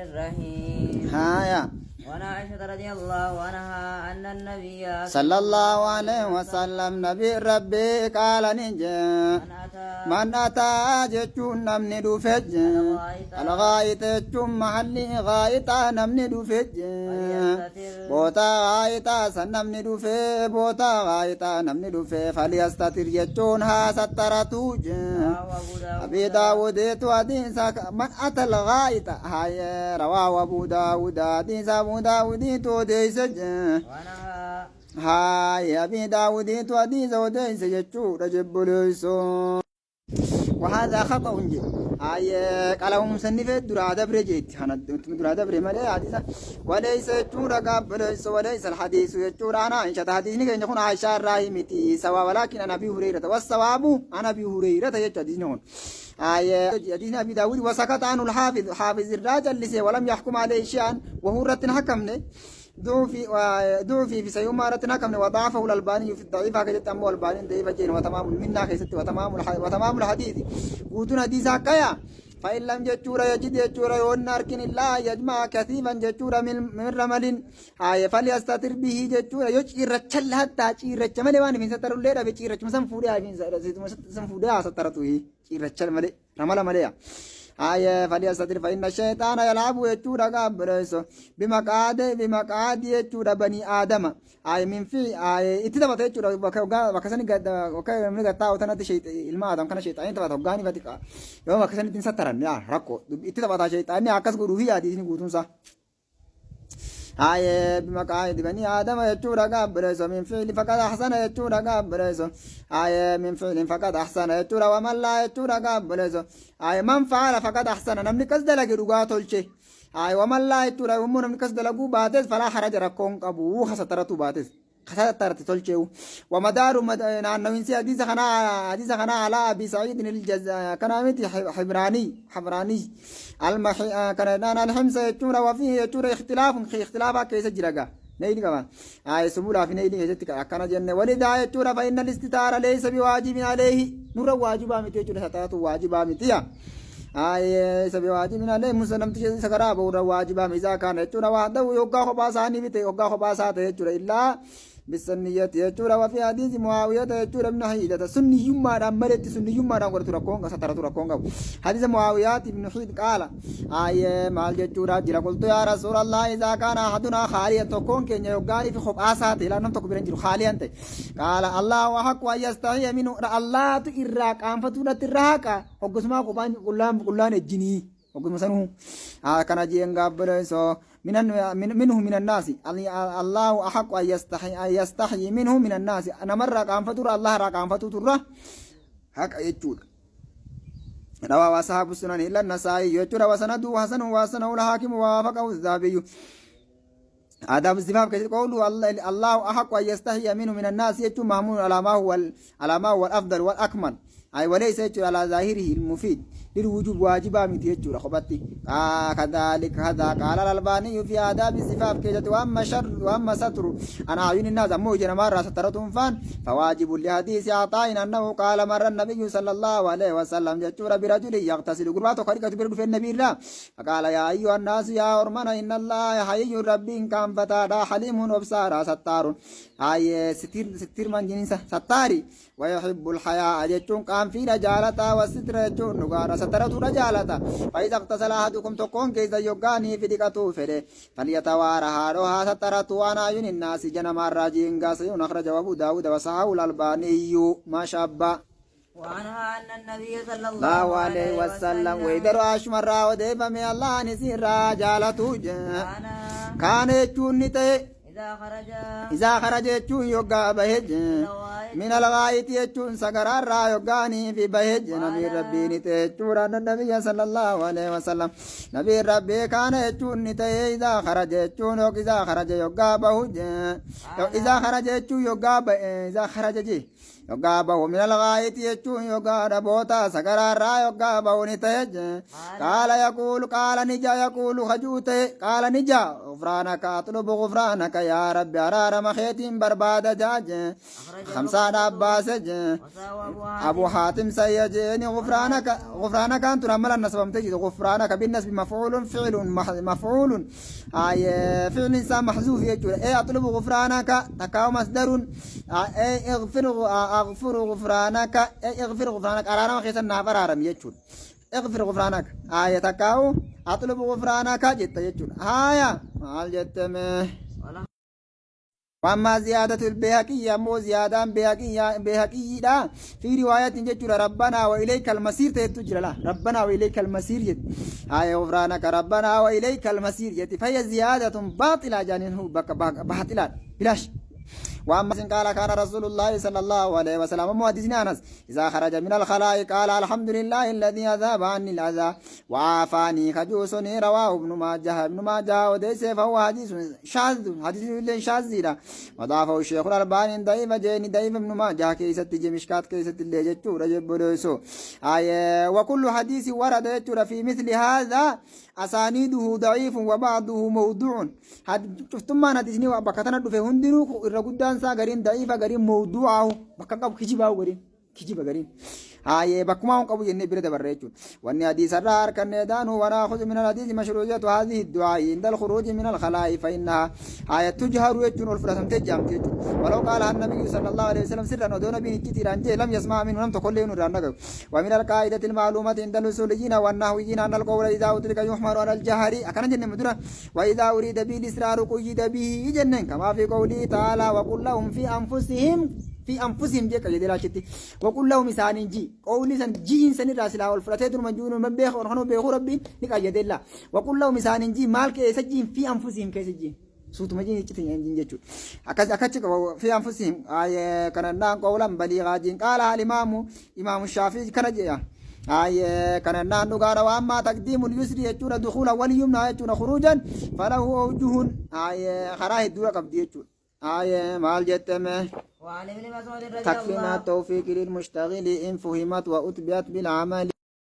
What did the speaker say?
الرحيم. هايا. وعن عائشة رضي الله عنها أن النبي صلى الله عليه وسلم نبي ربي قال نجا من أتى جتون نمني دفج الغاية جتون محلي غاية نمني دفج بوتا غاية سنمني دفي بوتا غاية نمني دفي فليستتر جتون ها سترتوج أبي داود حديث من أتى الغاية هاي رواه أبو داود حديث أبو داود توديسج هاي أبي داود توديس وديس جتشو رجب ليسو وهذا خطأ جي هاي قالهم سنفة درادة بريجيت أنا درادة بري مالي حديثا وليس جورا قبل وليس الحديث جورا أنا إن شاء حديثني كأن يكون عائشة راهمتي سوا ولكن أنا أبي هريرة والصواب أنا أبي هريرة يجتدينون حديث أبي داود وسكت عنه الحافظ حافظ الراجل لسه ولم يحكم عليه شيئا وهو رتن حكمني ضعفي في سيوم رتن حكمني وضعفه الألباني في الضعيف هكذا تمو الألباني ضعيف جين وتمام منا كيست وتمام الحديث قوتنا حديث هكايا فإن لم جتورا يجد جتورا يون أركن الله يجمع كثيرا جتورا من رمل فليستتر به جتورا يجير رجل حتى يجير رجل ملي وان من ستر الليلة بيجير رجل مسام فودي من سام فودي سترته يجير رجل ملي رمل ملي فليستتر فإن الشيطان يلعب جتورا قبرسو بمقعد جتورا بني آدم من في اتدبت جتورا وكسني وكمن قطع وتنات شيء الماء آدم كان شيطان تبعت وقاني فتكا يوم كسني تنسترن يا ركو اتدبت شيطان أكاس قروهي هذه نقولون صح بمقاعد بني آدم يجورا قبرسو من فعل فقد أحسن يجورا قبرسو من فعل فقد أحسن يجورا ومن لا يجورا قبرسو من فعل فقد أحسن نمني كسد لك رقات الشيء ومن لا يجورا ومن نمني كسد لك باتس فلا حرج ركون قبو خسطرتو باتس خسطرت تلشيو ومدار نوينسي حديث خنا على أبي سعيد الجزائري كنامتي حبراني كان الحمص يجورا وفيه يجورا اختلاف كيس جرقا نيل كمان سبولا في نيل يجتك كان جنة ولذا يجورا فإن الاستتارة ليس بواجب عليه نور واجبا متى يجورا ستارة واجبا متى سبي واجب عليه مسلم تجد سكرا بورا واجبا إذا كان يجورا وحده يوقع خباساني بيته يوقع خباسات يجورا إلا بالسنية يجورا وفي حديث معاوية يجورا بن حيدة سني يوم مرت سني يوم قرأت ركونغ سترة ركونغ حديث معاوية بن حيد قال مال يجورا جرا قلت يا رسول الله إذا كان أحدنا خاليا تكون كن يوقعني في خباسات لا نم تكبرن جرو خاليا أنت قال الله وحق ويستحي منه الله تإراك أنفتنا تراك وقسما قبان كلان الجني وقسما سنه كان جين قبل سو منه من الناس الله أحق أن يستحي منه من الناس أنا مرة قام فتر الله راقام فتر حق يجود رواه أصحاب السنن إلا النسائي يجود وسنده وحسنه الحاكم ووافقه الذهبي آداب الزفاف كيف قولوا الله أحق أن يستحي منه من الناس يجود محمول على ما هو الأفضل والأكمل وليس يجود على ظاهره المفيد للوجوب واجبا من تيجور خبطي كذلك هذا قال الألباني في آداب الزفاف كيجت وأما ستر أنا عيون الناس موجنا مرة سترتهم فان فواجب لحديث عطاء أنه قال مر النبي صلى الله عليه وسلم جتور برجل يغتسل قرباته خريقة برد في النبي الله فقال يا أيها الناس يا أرمنا إن الله حي ربي كان فتادا حليم وبصارا ستار ستير من جنسة ستاري ويحب الحياة جتون قام في رجالة والستر جتون نقارا سترة رجالة فإذا اغتسل أحدكم تكون كيزا يوغاني في ديكتو فره فليتوارى هاروها سترة وانا عيون الناس جنم الراجين قاسيون أخرج أبو داود وصحاه الألباني ما شاب وعنها أن النبي صلى الله عليه وسلم ويدر أشمر وديب من الله نسير رجالة كان يجون نتي إذا خرج يجون يوغا بهج من الغاية يجون سقرار را يوغاني في بهج نبي ربي نتي يجون أن النبي صلى الله عليه وسلم نبي ربي كان يجون نتي إذا خرج يجون إذا خرج يوغا بهج إذا خرج يجون يوغا إذا خرج جي يقابه من الغاية يجون يقار بوتا سكرا را يقابه نتهج قال يقول قال نجا يقول خجوته قال نجا غفرانك أطلب غفرانك يا رب أرار مخيتين برباد جاج خمسان عباس أبو حاتم سيجيني غفرانك أنت رمال النسبة تجد غفرانك بالنسبة مفعول فعل مفعول فعل إنسان محذوف يجول أطلب غفرانك تكاو مصدر اغفر غفرانك اغفر غفرانك أرار مخيتين نافر عرم يجول اغفر غفرانك تكاو أطلب غفرانك جت يجول مال جتمه وأما زيادة البيهقي مو زيادة بيهقي لا في رواية جتر ربنا وإليك المصير تجرى لا ربنا وإليك المصير جت غفرانك ربنا وإليك المصير جت فهي زيادة باطلة جانه باطلة بلاش وأما قال كان رسول الله صلى الله عليه وسلم محدثنا أنس إذا خرج من الخلاء قال الحمد لله الذي أذهب عني الأذى وعافاني خجوسني رواه ابن ماجه وديس فهو حديث شاذ حديث شاذ وضعفه الشيخ الألباني ضعيف جين ضعيف ابن ماجه كيست مشكات كيست اللي جتو رجب ليسو وكل حديث ورد يجر في مثل هذا أسانيده ضعيف وبعضه موضوع ثم نتجني وبكتنا في هندنو الرجودان ساغرين ضعيف غرين موضوعه بكاكو كجيباو غرين كجيبا غرين بكما قبو يني برد بريتون وان حديث الرار كان دانو وناخذ من الحديث مشروعية هذه الدعاء عند الخروج من الخلاء فإنها تجهر يجون الفرسم تجام ولو قال النبي صلى الله عليه وسلم سرا ودون بين كثيرا لم يسمع منه لم تقل له ومن القاعدة المعلومة عند الأصوليين والنحويين أن القول إذا أدرك يحمل على الجهر أكن جن مدرة وإذا أريد به الإسرار قيد به جنن كما في قوله تعالى وقل لهم في أنفسهم جيك جديراشتي وقل لهم إسانين جي قولي سن جي إنسان الراسلة والفراتيت المنجون من بيخ ونحن بيخ ربي نكا جدي الله وقل لهم إسانين جي مال كيس جي في أنفسهم كيس جي سوت مجين يجتين ينجين جيتشو أكتشك في أنفسهم كان قولا بليغا جين قال إمام الشافعي كان جيا كان نقار وأما تقديم اليسر يجون دخولا واليمنى يجون خروجا فله أوجه خراه الدورة قبدي يجون مال جتمه وعن ابن مسعود رضي الله تكفينا التوفيق للمشتغل إن فهمت وأتبعت بالعمل